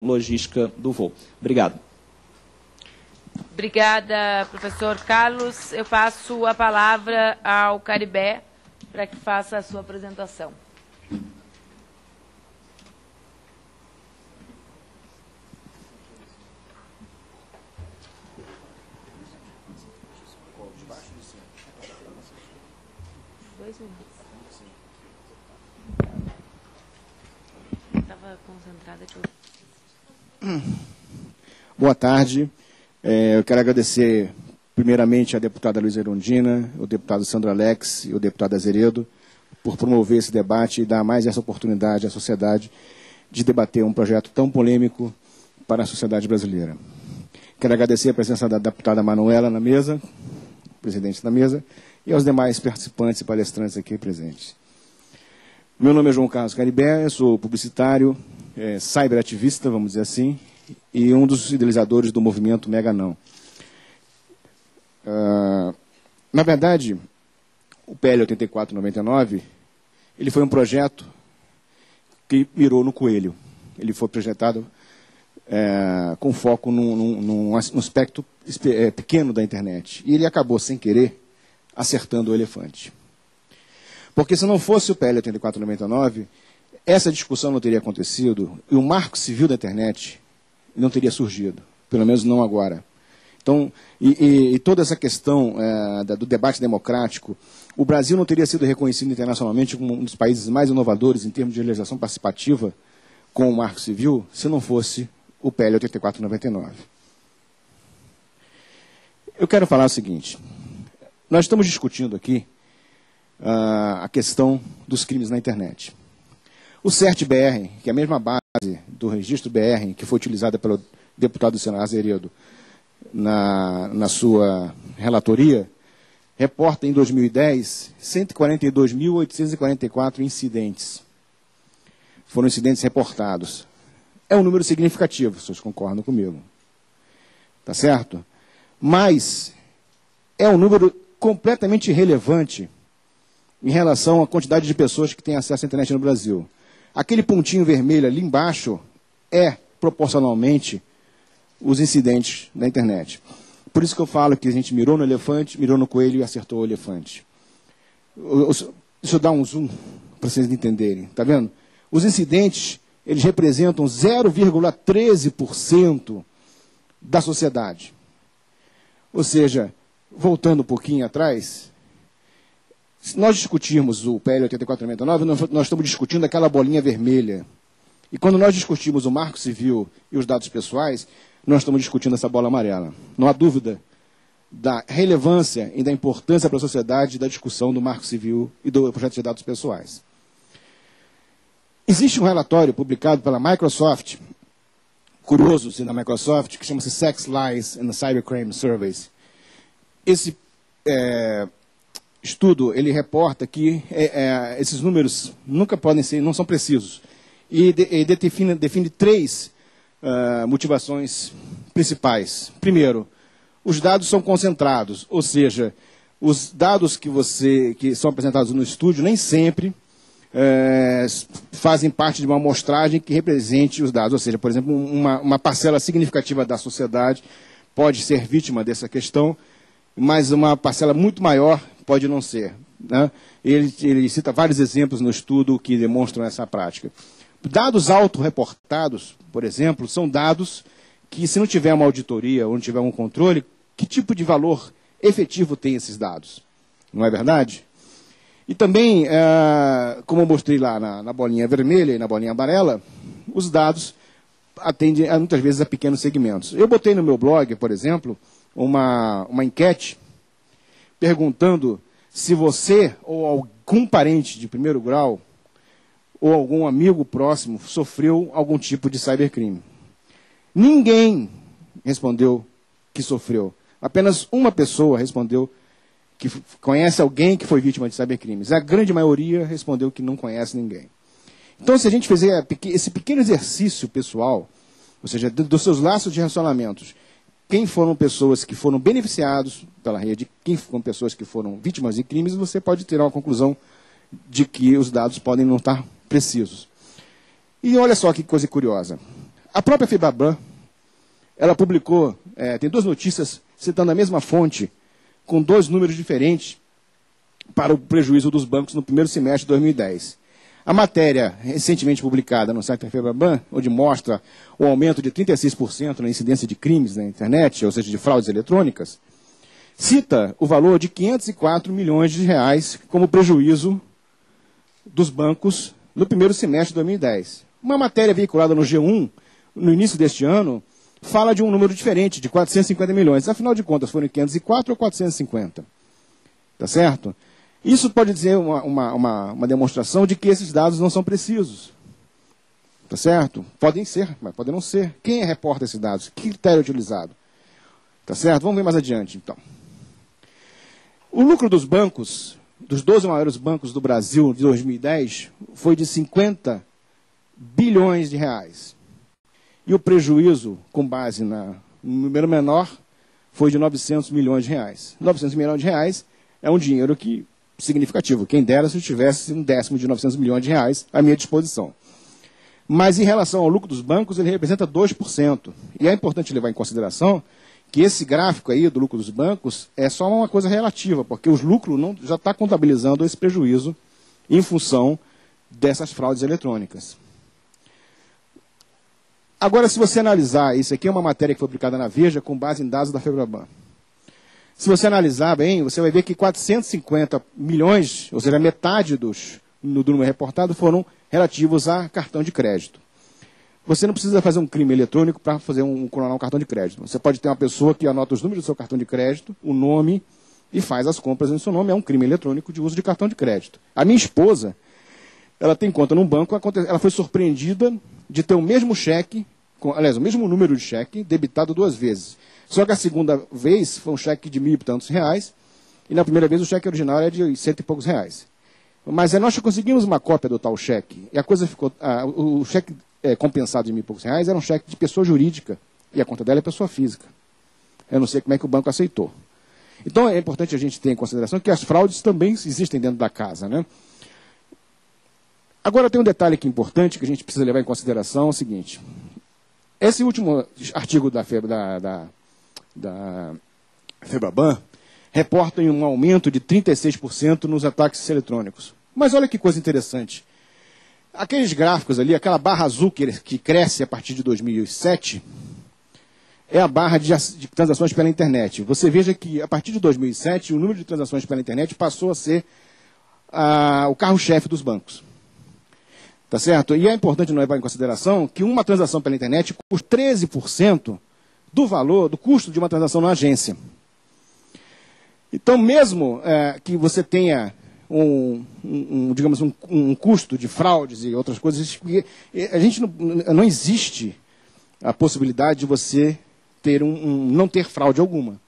logística do voo. Obrigado. Obrigada, professor Carlos. Eu passo a palavra ao Caribé para que faça a sua apresentação. Estava concentrada aqui. Boa tarde. Eu quero agradecer, primeiramente, à deputada Luísa Erundina, o deputado Sandro Alex e o deputado Azeredo por promover esse debate e dar mais essa oportunidade à sociedade de debater um projeto tão polêmico para a sociedade brasileira. Quero agradecer a presença da deputada Manuela na mesa, presidente da mesa, e aos demais participantes e palestrantes aqui presentes. Meu nome é João Carlos Caribé, eu sou publicitário, cyberativista, vamos dizer assim, e um dos idealizadores do movimento Mega Não. Na verdade, o PL 8499, ele foi um projeto que mirou no coelho. Ele foi projetado com foco num aspecto pequeno da internet. E ele acabou, sem querer, acertando o elefante. Porque se não fosse o PL 8499, essa discussão não teria acontecido e o marco civil da internet não teria surgido, pelo menos não agora. Então, toda essa questão do debate democrático, o Brasil não teria sido reconhecido internacionalmente como um dos países mais inovadores em termos de legislação participativa com o marco civil, se não fosse o PL 8499. Eu quero falar o seguinte, nós estamos discutindo aqui a questão dos crimes na internet. O CERT-BR, que é a mesma base do registro BR, que foi utilizada pelo deputado do Senado Azeredo na sua relatoria, reporta em 2010 142.844 incidentes. Foram incidentes reportados. É um número significativo, vocês concordam comigo. Tá certo? Mas é um número completamente irrelevante em relação à quantidade de pessoas que têm acesso à internet no Brasil. Aquele pontinho vermelho ali embaixo é, proporcionalmente, os incidentes da internet. Por isso que eu falo que a gente mirou no elefante, mirou no coelho e acertou o elefante. Deixa eu dar um zoom para vocês entenderem. Está vendo? Os incidentes, eles representam 0,13% da sociedade. Ou seja, voltando um pouquinho atrás, se nós discutirmos o PL 8499, nós estamos discutindo aquela bolinha vermelha. E quando nós discutimos o marco civil e os dados pessoais, nós estamos discutindo essa bola amarela. Não há dúvida da relevância e da importância para a sociedade da discussão do marco civil e do projeto de dados pessoais. Existe um relatório publicado pela Microsoft, curioso da Microsoft, que chama-se Sex, Lies and Cybercrime Surveys. Esse estudo, ele reporta que esses números nunca podem ser, não são precisos. E define três motivações principais. Primeiro, os dados são concentrados, ou seja, os dados que são apresentados no estúdio nem sempre fazem parte de uma amostragem que represente os dados. Ou seja, por exemplo, uma parcela significativa da sociedade pode ser vítima dessa questão, mas uma parcela muito maior pode não ser. Né? Ele cita vários exemplos no estudo que demonstram essa prática. Dados autorreportados, por exemplo, são dados que, se não tiver uma auditoria ou não tiver um controle, que tipo de valor efetivo tem esses dados? Não é verdade? E também, como eu mostrei lá na bolinha vermelha e na bolinha amarela, os dados atendem muitas vezes a pequenos segmentos. Eu botei no meu blog, por exemplo, uma enquete perguntando se você ou algum parente de primeiro grau ou algum amigo próximo sofreu algum tipo de cybercrime. Ninguém respondeu que sofreu. Apenas uma pessoa respondeu que conhece alguém que foi vítima de cybercrimes. A grande maioria respondeu que não conhece ninguém. Então, se a gente fizer esse pequeno exercício pessoal, ou seja, dos seus laços de relacionamentos, quem foram pessoas que foram beneficiados pela rede, quem foram pessoas que foram vítimas de crimes, você pode ter uma conclusão de que os dados podem não estar precisos. E olha só que coisa curiosa. A própria Febraban, ela publicou, tem duas notícias citando a mesma fonte, com dois números diferentes para o prejuízo dos bancos no primeiro semestre de 2010. A matéria recentemente publicada no site da Febraban, onde mostra o aumento de 36% na incidência de crimes na internet, ou seja, de fraudes eletrônicas, cita o valor de 504 milhões de reais como prejuízo dos bancos no primeiro semestre de 2010. Uma matéria veiculada no G1, no início deste ano, fala de um número diferente, de 450 milhões. Afinal de contas, foram 504 ou 450? Tá certo? Isso pode dizer uma demonstração de que esses dados não são precisos. Tá certo? Podem ser, mas podem não ser. Quem reporta esses dados? Que critério é utilizado? Tá certo? Vamos ver mais adiante, então. O lucro dos bancos, dos 12 maiores bancos do Brasil de 2010, foi de 50 bilhões de reais. E o prejuízo, com base no número menor, foi de 900 milhões de reais. 900 milhões de reais é um dinheiro significativo. Quem dera se eu tivesse um décimo de 900 milhões de reais à minha disposição. Mas em relação ao lucro dos bancos, ele representa 2%. E é importante levar em consideração que esse gráfico aí do lucro dos bancos é só uma coisa relativa, porque os lucros já está contabilizando esse prejuízo em função dessas fraudes eletrônicas. Agora, se você analisar, isso aqui é uma matéria que foi aplicada na Veja com base em dados da Febraban. Se você analisar bem, você vai ver que 450 milhões, ou seja, metade do número reportado, foram relativos a cartão de crédito. Você não precisa fazer um crime eletrônico para fazer clonar um cartão de crédito. Você pode ter uma pessoa que anota os números do seu cartão de crédito, o nome, e faz as compras no seu nome. É um crime eletrônico de uso de cartão de crédito. A minha esposa, ela tem conta num banco, ela foi surpreendida de ter o mesmo cheque, aliás, o mesmo número de cheque, debitado 2 vezes. Só que a segunda vez foi um cheque de 1.000 e tantos reais, e na primeira vez o cheque original era de 100 e poucos reais. Mas nós conseguimos uma cópia do tal cheque, e a coisa ficou... o cheque compensado de 1.000 e poucos reais era um cheque de pessoa jurídica, e a conta dela é pessoa física. Eu não sei como é que o banco aceitou. Então é importante a gente ter em consideração que as fraudes também existem dentro da casa, né? Agora tem um detalhe aqui importante que a gente precisa levar em consideração, é o seguinte. Esse último artigo da Febraban reporta um aumento de 36% nos ataques eletrônicos. Mas olha que coisa interessante. Aqueles gráficos ali, aquela barra azul que cresce a partir de 2007, é a barra de transações pela internet. Você veja que a partir de 2007, o número de transações pela internet passou a ser o carro-chefe dos bancos. Tá certo? E é importante não levar em consideração que uma transação pela internet custa 13% do valor, do custo de uma transação na agência. Então, mesmo que você tenha digamos, um custo de fraudes e outras coisas, a gente não existe a possibilidade de você ter não ter fraude alguma.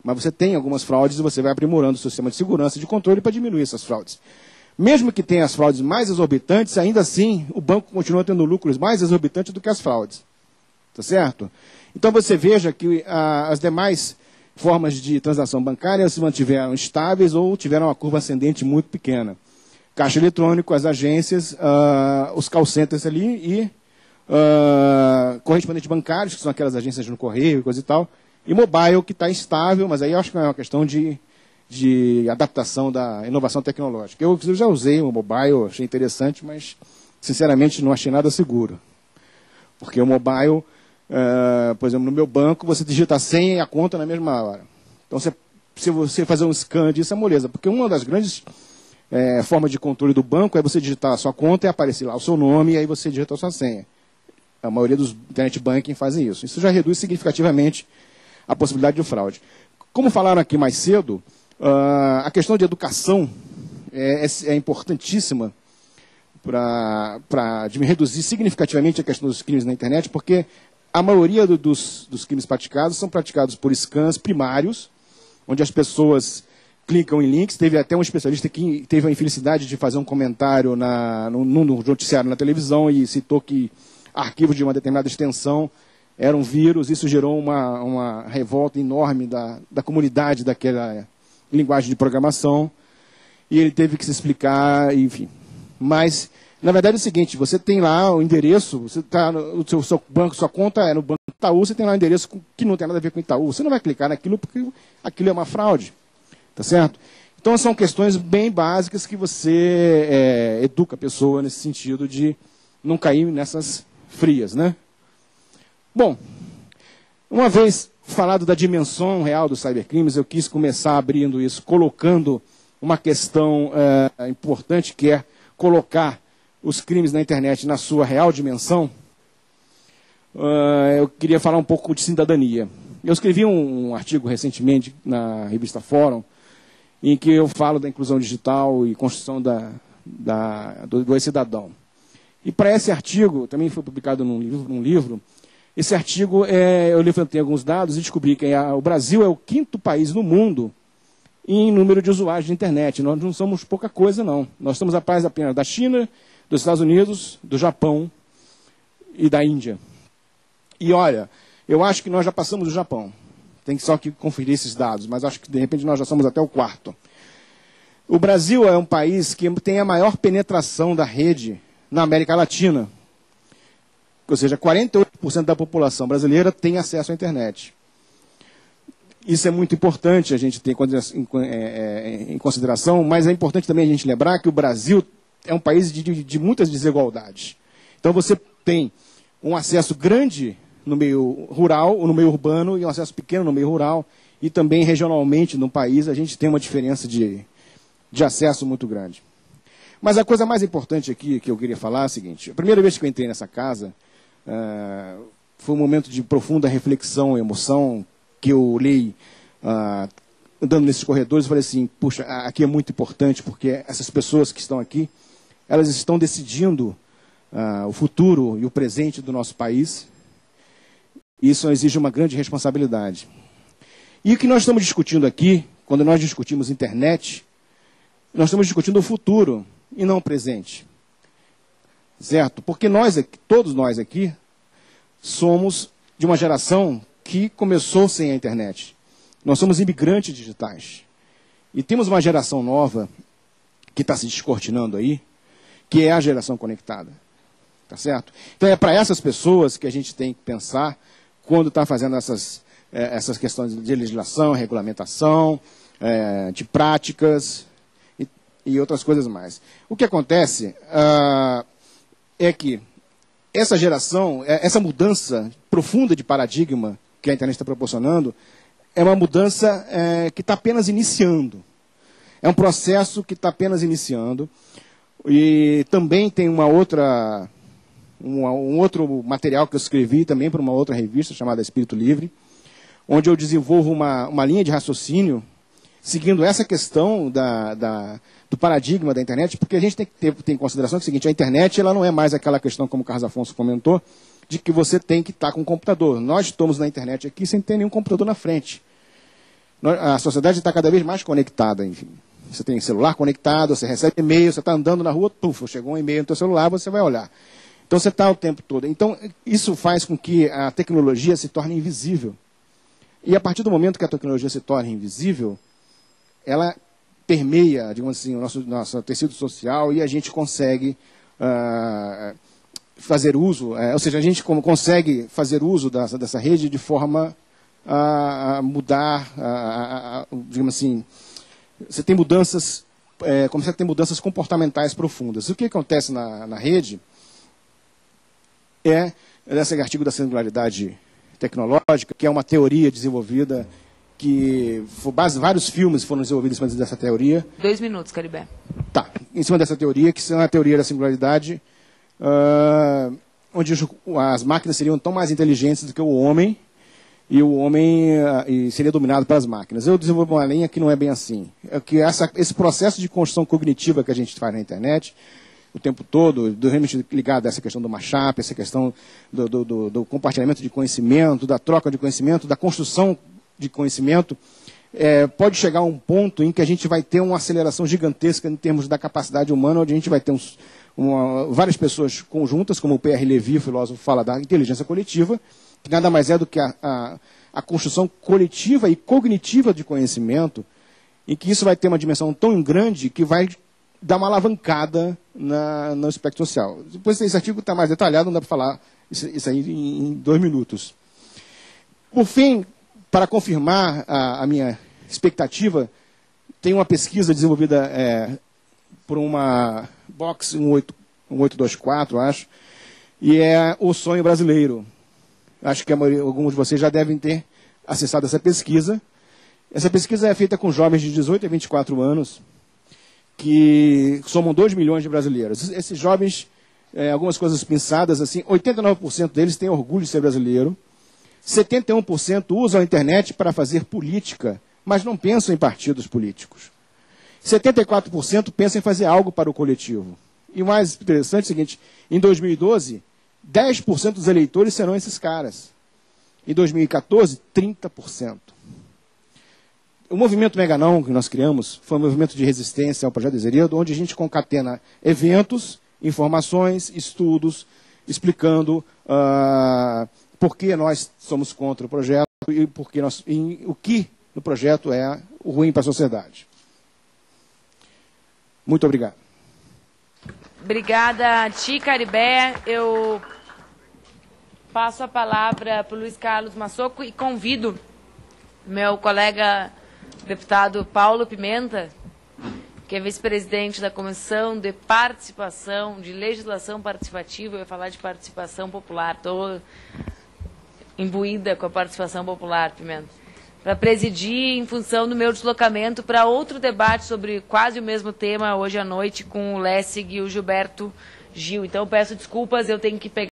Mas você tem algumas fraudes e você vai aprimorando o seu sistema de segurança e de controle para diminuir essas fraudes. Mesmo que tenha as fraudes mais exorbitantes, ainda assim o banco continua tendo lucros mais exorbitantes do que as fraudes. Tá certo? Então você veja que as demais formas de transação bancária se mantiveram estáveis ou tiveram uma curva ascendente muito pequena. Caixa eletrônico, as agências, os call centers ali e correspondentes bancários, que são aquelas agências no correio e coisa e tal, e mobile, que está instável, mas aí eu acho que é uma questão de adaptação da inovação tecnológica. Eu já usei o mobile, achei interessante, mas, sinceramente, não achei nada seguro. Porque o mobile, por exemplo, no meu banco, você digita a senha e a conta na mesma hora. Então, se você fazer um scan disso, é moleza. Porque uma das grandes formas de controle do banco é você digitar a sua conta e aparecer lá o seu nome, e aí você digita a sua senha. A maioria dos internet banking fazem isso. Isso já reduz significativamente a possibilidade de fraude. Como falaram aqui mais cedo, a questão de educação é importantíssima para reduzir significativamente a questão dos crimes na internet, porque a maioria dos crimes praticados são praticados por scans primários, onde as pessoas clicam em links. Teve até um especialista que teve a infelicidade de fazer um comentário no noticiário na televisão e citou que arquivos de uma determinada extensão eram vírus. Isso gerou uma revolta enorme da comunidade daquela linguagem de programação, e ele teve que se explicar, enfim. Mas Na verdade é o seguinte, você tem lá o endereço, você tá no seu banco, sua conta é no Banco Itaú, você tem lá um endereço que não tem nada a ver com o Itaú. Você não vai clicar naquilo porque aquilo é uma fraude. Tá certo? Então são questões bem básicas que você educa a pessoa nesse sentido de não cair nessas frias, né? Bom, uma vez falado da dimensão real dos cybercrimes, eu quis começar abrindo isso, colocando uma questão importante, que é colocar os crimes na internet na sua real dimensão. Eu queria falar um pouco de cidadania. Eu escrevi um artigo recentemente na revista Fórum, em que eu falo da inclusão digital e construção do cidadão. E para esse artigo, também foi publicado num livro, esse artigo, eu levantei alguns dados e descobri que o Brasil é o 5º país no mundo em número de usuários de internet. Nós não somos pouca coisa, não. Nós estamos atrás apenas da China, dos Estados Unidos, do Japão e da Índia. E olha, eu acho que nós já passamos do Japão. Tem só que conferir esses dados, mas acho que de repente nós já somos até o 4º. O Brasil é um país que tem a maior penetração da rede na América Latina. Ou seja, 48% da população brasileira tem acesso à internet. Isso é muito importante a gente ter em consideração, mas é importante também a gente lembrar que o Brasil é um país de muitas desigualdades. Então você tem um acesso grande no meio rural ou no meio urbano e um acesso pequeno no meio rural, e também regionalmente no país a gente tem uma diferença de acesso muito grande. Mas a coisa mais importante aqui que eu queria falar é a seguinte: a primeira vez que eu entrei nessa casa foi um momento de profunda reflexão e emoção, que eu olhei andando nesses corredores e falei assim, puxa, aqui é muito importante, porque essas pessoas que estão aqui, elas estão decidindo o futuro e o presente do nosso país. Isso exige uma grande responsabilidade. E o que nós estamos discutindo aqui, quando nós discutimos internet, nós estamos discutindo o futuro e não o presente. Certo? Porque todos nós aqui, somos de uma geração que começou sem a internet. Nós somos imigrantes digitais. E temos uma geração nova que está se descortinando aí, que é a geração conectada. Tá certo? Então é para essas pessoas que a gente tem que pensar quando está fazendo essas questões de legislação, regulamentação, de práticas e outras coisas mais. O que acontece é que essa geração, essa mudança profunda de paradigma que a internet está proporcionando, é uma mudança que está apenas iniciando. É um processo que está apenas iniciando. E também tem um outro material que eu escrevi também para uma outra revista chamada Espírito Livre, onde eu desenvolvo uma linha de raciocínio seguindo essa questão do paradigma da internet, porque a gente tem que ter em consideração o seguinte: a internet ela não é mais aquela questão, como o Carlos Afonso comentou, de que você tem que estar com um computador. Nós estamos na internet aqui sem ter nenhum computador na frente. A sociedade está cada vez mais conectada, enfim. Você tem celular conectado, você recebe e-mail, você está andando na rua, chegou um e-mail no seu celular, você vai olhar. Então você está o tempo todo. Então isso faz com que a tecnologia se torne invisível. E a partir do momento que a tecnologia se torna invisível, ela permeia, digamos assim, o nosso tecido social, e a gente consegue fazer uso, ou seja, a gente consegue fazer uso dessa rede de forma a mudar, digamos assim, você tem mudanças, começa a ter mudanças comportamentais profundas. O que acontece na rede é esse artigo da singularidade tecnológica, que é uma teoria desenvolvida, que vários filmes foram desenvolvidos em cima dessa teoria. 2 minutos, Caribé. Tá, em cima dessa teoria, que é a teoria da singularidade, onde as máquinas seriam tão mais inteligentes do que o homem, e o homem seria dominado pelas máquinas. Eu desenvolvo uma linha que não é bem assim. É que esse processo de construção cognitiva que a gente faz na internet, o tempo todo, realmente ligado a essa questão do mashup, essa questão do compartilhamento de conhecimento, da troca de conhecimento, da construção de conhecimento, pode chegar a um ponto em que a gente vai ter uma aceleração gigantesca em termos da capacidade humana, onde a gente vai ter várias pessoas conjuntas, como o P.R. Levy, o filósofo, fala da inteligência coletiva, que nada mais é do que a construção coletiva e cognitiva de conhecimento, em que isso vai ter uma dimensão tão grande que vai dar uma alavancada no aspecto social. Depois esse artigo está mais detalhado, não dá para falar isso aí em 2 minutos. Por fim, para confirmar a minha expectativa, tem uma pesquisa desenvolvida por uma Box 1824, acho, e é o sonho brasileiro. Acho que alguns de vocês já devem ter acessado essa pesquisa. Essa pesquisa é feita com jovens de 18 a 24 anos, que somam 2 milhões de brasileiros. Esses jovens, algumas coisas pensadas, assim, 89% deles têm orgulho de ser brasileiro, 71% usam a internet para fazer política, mas não pensam em partidos políticos. 74% pensam em fazer algo para o coletivo. E o mais interessante é o seguinte, em 2012, 10% dos eleitores serão esses caras. Em 2014, 30%. O movimento Meganão que nós criamos foi um movimento de resistência ao projeto de Zeredo, onde a gente concatena eventos, informações, estudos, explicando por que nós somos contra o projeto e o que no projeto é o ruim para a sociedade. Muito obrigado. Obrigada a ti, Caribé. Eu passo a palavra para o Luiz Carlos Massoco e convido meu colega deputado Paulo Pimenta, que é vice-presidente da Comissão de Participação, de Legislação Participativa. Eu ia falar de participação popular, estou imbuída com a participação popular, Pimenta, para presidir em função do meu deslocamento para outro debate sobre quase o mesmo tema hoje à noite com o Lessig e o Gilberto Gil. Então, peço desculpas, eu tenho que pegar